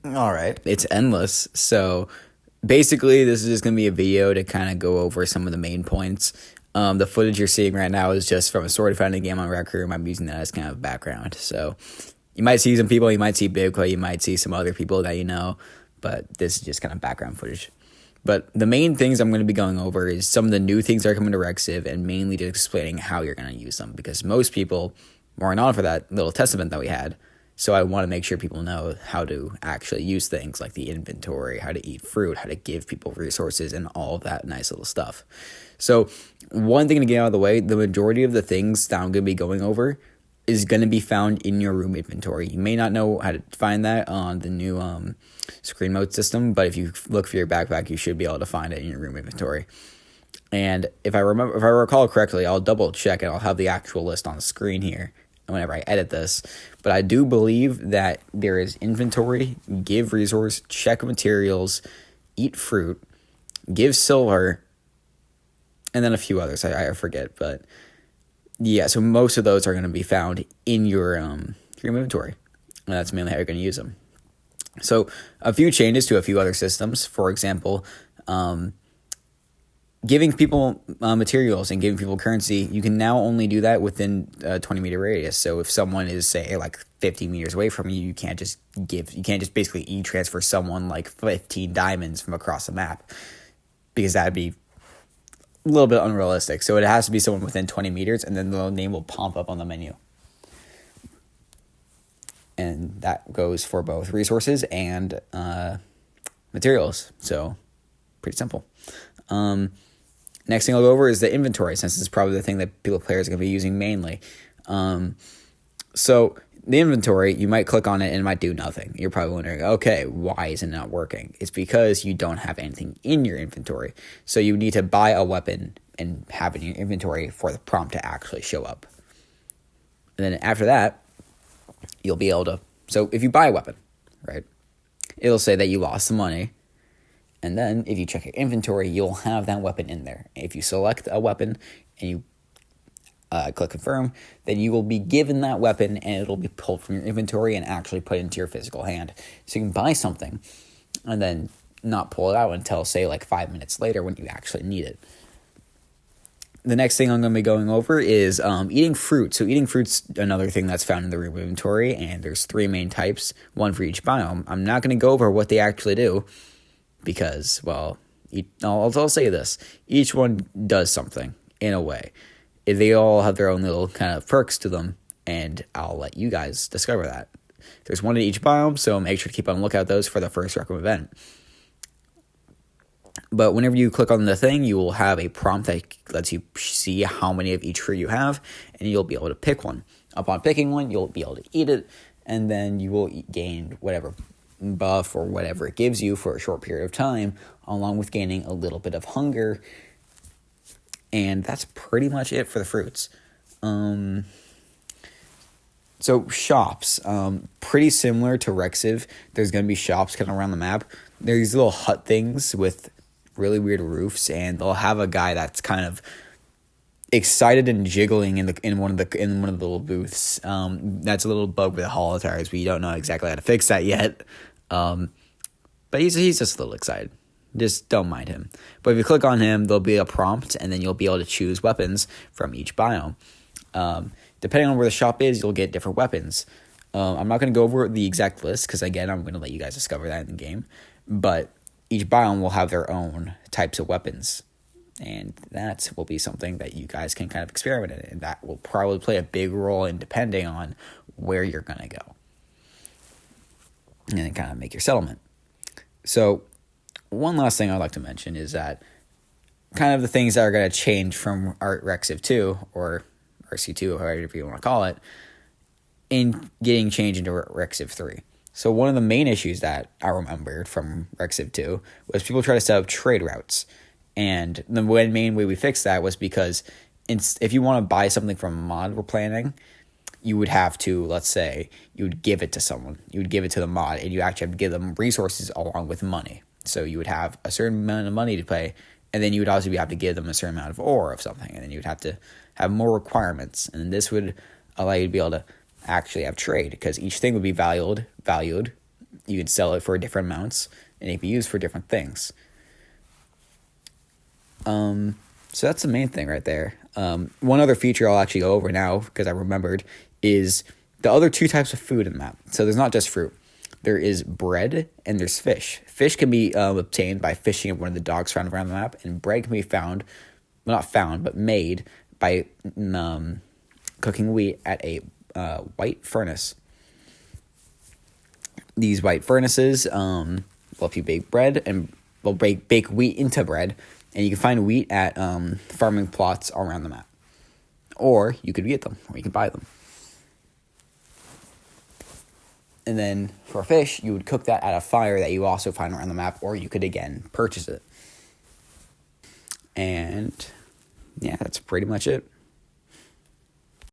All right. It's endless. So basically, this is just going to be a video to kind of go over some of the main points. The footage you're seeing right now is just from a sword fighting game on Rec Room. I'm using that as kind of background. So you might see some people, you might see Bigfoot, you might see some other people that you know, but this is just kind of background footage. But the main things I'm going to be going over is some of the new things that are coming to Rexiv and mainly just explaining how you're going to use them because most people weren't on for that little test event that we had. So I want to make sure people know how to actually use things like the inventory, how to eat fruit, how to give people resources, and all of that nice little stuff. So one thing to get out of the way, the majority of the things that I'm going to be going over is going to be found in your room inventory. You may not know how to find that on the new screen mode system, but if you look for your backpack, you should be able to find it in your room inventory. And if I recall correctly, I'll double check and I'll have the actual list on the screen here whenever I edit this. But I do believe that there is inventory, give resource, check materials, eat fruit, give silver, and then a few others. I forget, but yeah, so most of those are going to be found in your inventory. And that's mainly how you're going to use them. So a few changes to a few other systems. For example, giving people materials and giving people currency, you can now only do that within a 20-meter radius. So if someone is, say, like 50 meters away from you, you can't just basically e-transfer someone like 15 diamonds from across the map because that would be a little bit unrealistic. So it has to be someone within 20 meters, and then the name will pop up on the menu. And that goes for both resources and materials. So pretty simple. Next thing I'll go over is the inventory, since it's probably the thing that players are going to be using mainly. So the inventory, you might click on it and it might do nothing. You're probably wondering, okay, why is it not working? It's because you don't have anything in your inventory. So you need to buy a weapon and have it in your inventory for the prompt to actually show up. And then after that, you'll be able to... So if you buy a weapon, right, it'll say that you lost some money. And then if you check your inventory, you'll have that weapon in there. If you select a weapon and you click confirm, then you will be given that weapon and it'll be pulled from your inventory and actually put into your physical hand. So you can buy something and then not pull it out until, say, like 5 minutes later when you actually need it. The next thing I'm going to be going over is eating fruit. So eating fruit's another thing that's found in the room inventory, and there's 3 main types, one for each biome. I'm not going to go over what they actually do, because, well, I'll say this. Each one does something, in a way. They all have their own little kind of perks to them, and I'll let you guys discover that. There's one in each biome, so make sure to keep on the lookout those for the first Rec Room event. But whenever you click on the thing, you will have a prompt that lets you see how many of each fruit you have, and you'll be able to pick one. Upon picking one, you'll be able to eat it, and then you will gain whatever buff or whatever it gives you for a short period of time, along with gaining a little bit of hunger. And that's pretty much it for the fruits. So shops, pretty similar to Rexiv. There's going to be shops kind of around the map. There's these little hut things with really weird roofs, and they'll have a guy that's kind of excited and jiggling in one of the little booths. That's a little bug with the holotires. We don't know exactly how to fix that yet. But he's just a little excited. Just don't mind him. But if you click on him, there'll be a prompt, and then you'll be able to choose weapons from each biome. Depending on where the shop is, you'll get different weapons. I'm not going to go over the exact list, because again, I'm going to let you guys discover that in the game. But each biome will have their own types of weapons. And that will be something that you guys can kind of experiment in. And that will probably play a big role in depending on where you're going to go. And then kind of make your settlement. So one last thing I'd like to mention is that kind of the things that are going to change from Rexiv 2 or RC2, or however you want to call it, in getting changed into Rexiv 3. So one of the main issues that I remembered from Rexiv 2 was people try to set up trade routes. And the main way we fixed that was because if you want to buy something from a mod we're planning, you would have to, let's say, you would give it to someone. You would give it to the mod, and you actually have to give them resources along with money. So you would have a certain amount of money to pay, and then you would also have to give them a certain amount of ore of something, and then you would have to have more requirements. And this would allow you to be able to actually have trade, because each thing would be valued You could sell it for different amounts, and it can be used for different things. So that's the main thing right there. One other feature I'll actually go over now, because I remembered, is the other two types of food in the map. So there's not just fruit. There is bread and there's fish. Fish can be obtained by fishing at one of the docks found around the map, and bread can be found, well, not found, but made by cooking wheat at a white furnace. These white furnaces will help you bake bread and will bake wheat into bread, and you can find wheat at farming plots around the map. Or you could get them, or you can buy them. And then for fish, you would cook that at a fire that you also find around the map, or you could, again, purchase it. And yeah, that's pretty much it.